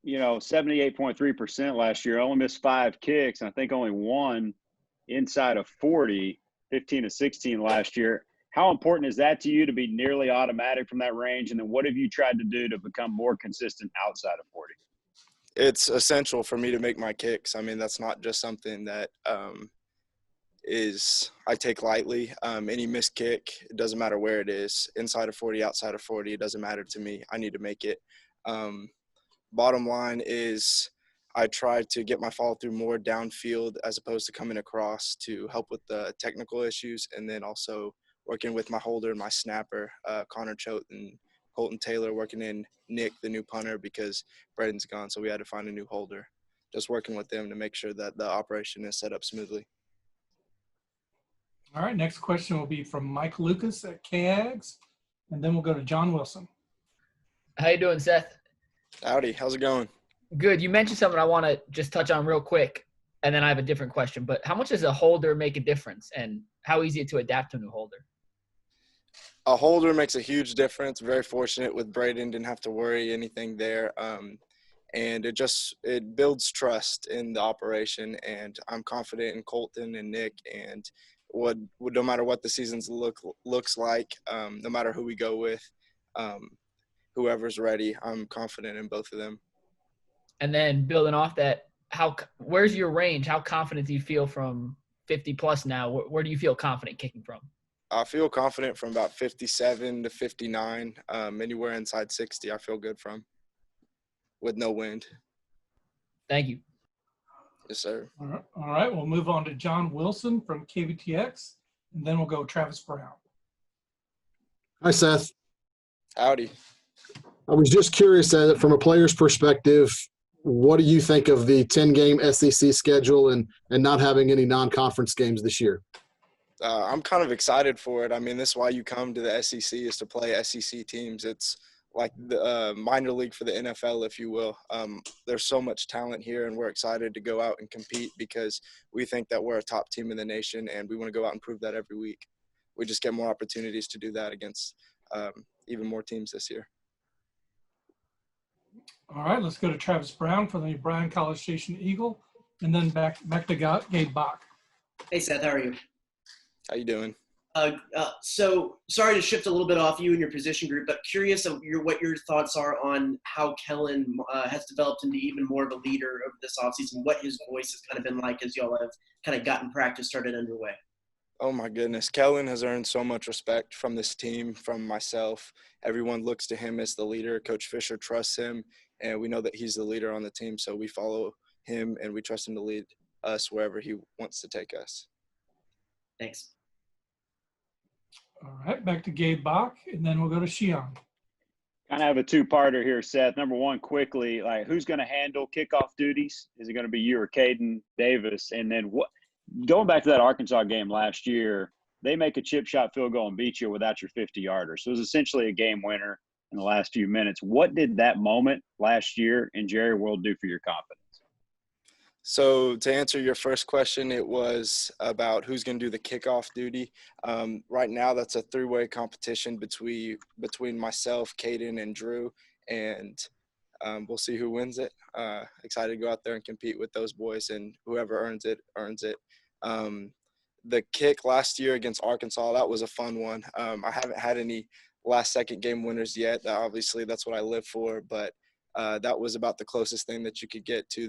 78.3% last year. I only missed 5 kicks, and I think only one inside of 40, 15 to 16 last year. How important is that to you to be nearly automatic from that range? And then what have you tried to do to become more consistent outside of 40? It's essential for me to make my kicks. I mean, that's not just something that I take lightly. Any missed kick, it doesn't matter where it is, inside of 40, outside of 40, it doesn't matter to me. I need to make it. Bottom line is I try to get my follow through more downfield as opposed to coming across to help with the technical issues, and then also working with my holder and my snapper, Connor Choate and Colton Taylor, working in Nick, the new punter, because Braden's gone, so we had to find a new holder. Just working with them to make sure that the operation is set up smoothly. All right, next question will be from Mike Lucas at KAGS, and then we'll go to John Wilson. How you doing, Seth? Howdy, how's it going? Good. You mentioned something I want to just touch on real quick, and then I have a different question. But how much does a holder make a difference, and how easy is it to adapt to a new holder? A holder makes a huge difference. Very fortunate with Braden, didn't have to worry anything there. And it builds trust in the operation, and I'm confident in Colton and Nick, and no matter what the seasons looks like, no matter who we go with, whoever's ready, I'm confident in both of them. And then building off that, where's your range? How confident do you feel from 50 plus now? Where do you feel confident kicking from? I feel confident from about 57 to 59, anywhere inside 60 I feel good from, with no wind. Thank you. Yes, sir. All right, we'll move on to John Wilson from KVTX, and then we'll go Travis Brown. Hi, Seth. Howdy. I was just curious, from a player's perspective, what do you think of the 10-game SEC schedule and not having any non-conference games this year? I'm kind of excited for it. I mean, this is why you come to the SEC, is to play SEC teams. It's like the minor league for the NFL, if you will. There's so much talent here, and we're excited to go out and compete because we think that we're a top team in the nation, and we want to go out and prove that every week. We just get more opportunities to do that against even more teams this year. All right, let's go to Travis Brown from the Bryan College Station Eagle, and then back to Gabe Bach. Hey, Seth, how are you? How you doing? So sorry to shift a little bit off you and your position group, but curious of what your thoughts are on how Kellen has developed into even more of a leader over this offseason, what his voice has kind of been like as y'all have kind of gotten practice started underway. Oh, my goodness. Kellen has earned so much respect from this team, from myself. Everyone looks to him as the leader. Coach Fisher trusts him, and we know that he's the leader on the team, so we follow him, and we trust him to lead us wherever he wants to take us. Thanks. All right, back to Gabe Bach, and then we'll go to Shion. Kind of have a two-parter here, Seth. Number one, quickly, who's going to handle kickoff duties? Is it going to be you or Caden Davis? And then going back to that Arkansas game last year, they make a chip shot field goal and beat you without your 50-yarder. So it was essentially a game winner in the last few minutes. What did that moment last year in Jerry World do for your confidence? So to answer your first question, it was about who's going to do the kickoff duty. Right now, that's a three-way competition between myself, Caden, and Drew, and we'll see who wins it. Excited to go out there and compete with those boys, and whoever earns it, earns it. The kick last year against Arkansas, that was a fun one. I haven't had any last-second game winners yet. Obviously, that's what I live for, but that was about the closest thing that you could get to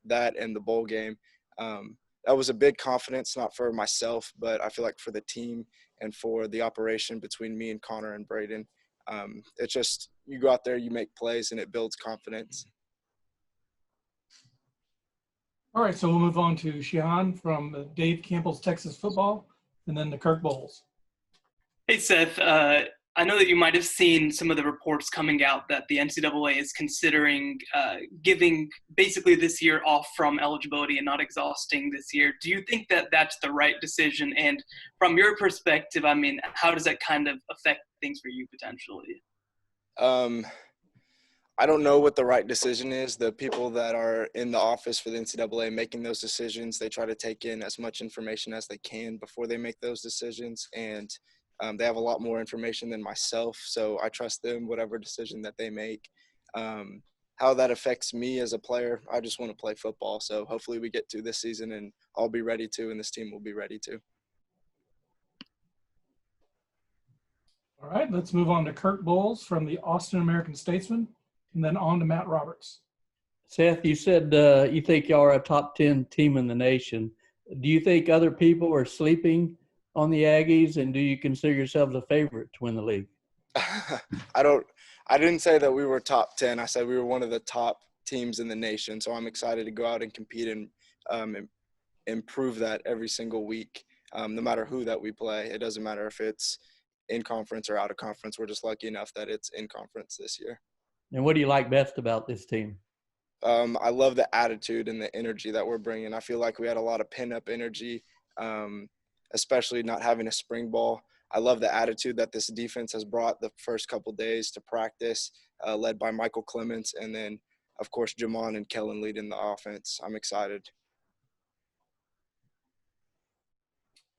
that and the bowl game. That was a big confidence, not for myself, but I feel like for the team and for the operation between me and Connor and Braden. It's just you go out there, you make plays, and it builds confidence. All right, so we'll move on to Shihan from Dave Campbell's Texas Football, and then the Kirk Bowles. Hey, Seth. I know that you might have seen some of the reports coming out that the NCAA is considering giving basically this year off from eligibility and not exhausting this year. Do you think that that's the right decision? And from your perspective, I mean, how does that kind of affect things for you potentially? I don't know what the right decision is. The people that are in the office for the NCAA making those decisions, they try to take in as much information as they can before they make those decisions. And they have a lot more information than myself, so I trust them, whatever decision that they make. how that affects me as a player, I just want to play football. So hopefully we get to this season and I'll be ready to, and this team will be ready to. All right, let's move on to Kirk Bowles from the Austin American-Statesman, and then on to Matt Roberts. Seth, you said you think y'all are a top 10 team in the nation. Do you think other people are sleeping on the Aggies, and do you consider yourselves a favorite to win the league? I didn't say that we were top 10. I said we were one of the top teams in the nation. So I'm excited to go out and compete and improve that every single week, no matter who that we play. It doesn't matter if it's in conference or out of conference. We're just lucky enough that it's in conference this year. And what do you like best about this team? I love the attitude and the energy that we're bringing. I feel like we had a lot of pin-up energy, especially not having a spring ball. I love the attitude that this defense has brought the first couple days to practice, led by Michael Clements, and then, of course, Jamon and Kellen leading the offense. I'm excited.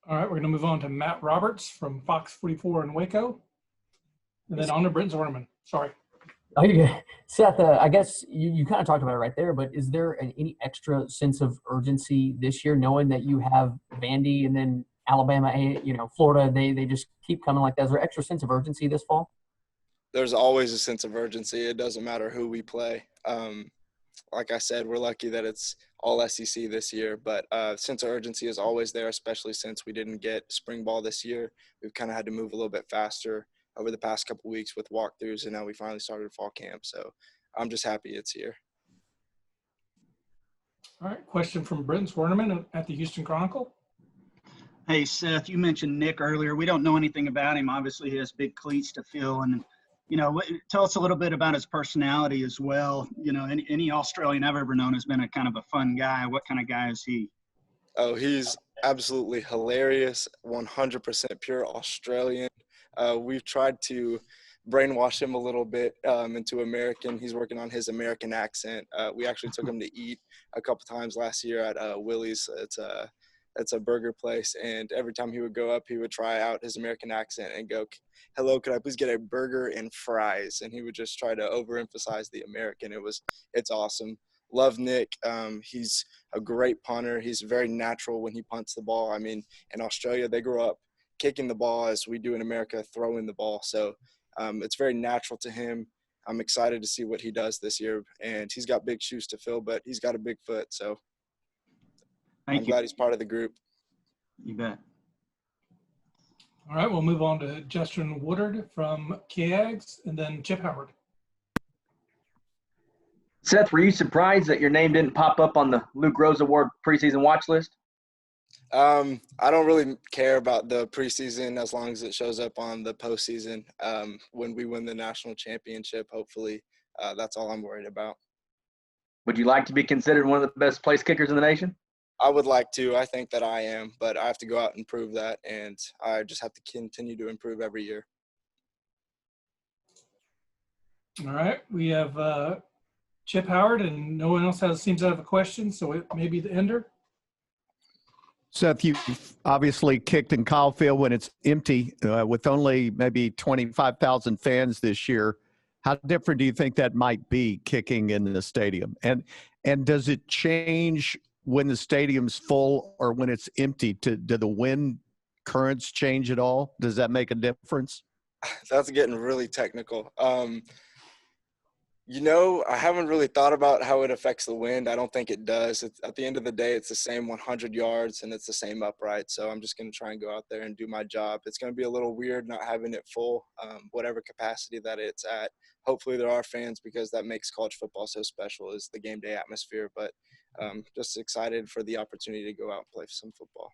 All right, we're going to move on to Matt Roberts from Fox 44 in Waco, and then on to Brent Zorneman. Sorry. Oh, you're good. Seth, I guess you kind of talked about it right there, but is there any extra sense of urgency this year, knowing that you have Vandy and then Alabama, Florida, they just keep coming like that? Is there extra sense of urgency this fall? There's always a sense of urgency. It doesn't matter who we play. Like I said, we're lucky that it's all SEC this year, but sense of urgency is always there, especially since we didn't get spring ball this year. We've kind of had to move a little bit faster over the past couple of weeks with walkthroughs, and now we finally started fall camp. So I'm just happy it's here. All right, question from Brent Zorneman at the Houston Chronicle. Hey, Seth, you mentioned Nick earlier. We don't know anything about him. Obviously, he has big cleats to fill. And, tell us a little bit about his personality as well. Any Australian I've ever known has been a kind of a fun guy. What kind of guy is he? Oh, he's absolutely hilarious, 100% pure Australian. We've tried to brainwash him a little bit into American. He's working on his American accent. We actually took him to eat a couple times last year at Willie's. It's a burger place, and every time he would go up, he would try out his American accent and go, "Hello, could I please get a burger and fries?" And he would just try to overemphasize the American. It's awesome. Love Nick. He's a great punter. He's very natural when he punts the ball. I mean, in Australia, they grew up kicking the ball as we do in America, throwing the ball. So it's very natural to him. I'm excited to see what he does this year. And he's got big shoes to fill, but he's got a big foot. So I'm glad he's part of the group. You bet. All right, we'll move on to Justin Woodard from KAGS, and then Chip Howard. Seth, were you surprised that your name didn't pop up on the Luke Rose Award preseason watch list? I don't really care about the preseason as long as it shows up on the postseason. When we win the national championship, hopefully, that's all I'm worried about. Would you like to be considered one of the best place kickers in the nation? I would like to. I think that I am, but I have to go out and prove that, and I just have to continue to improve every year. All right, we have Chip Howard, and no one else seems to have a question, so it may be the ender. Seth, you've obviously kicked in Kyle Field when it's empty with only maybe 25,000 fans this year. How different do you think that might be kicking in the stadium? And does it change when the stadium's full or when it's empty? Do the wind currents change at all? Does that make a difference? That's getting really technical. I haven't really thought about how it affects the wind. I don't think it does. At the end of the day, it's the same 100 yards and it's the same upright. So I'm just going to try and go out there and do my job. It's going to be a little weird not having it full, whatever capacity that it's at. Hopefully there are fans because that makes college football so special is the game day atmosphere. But just excited for the opportunity to go out and play some football.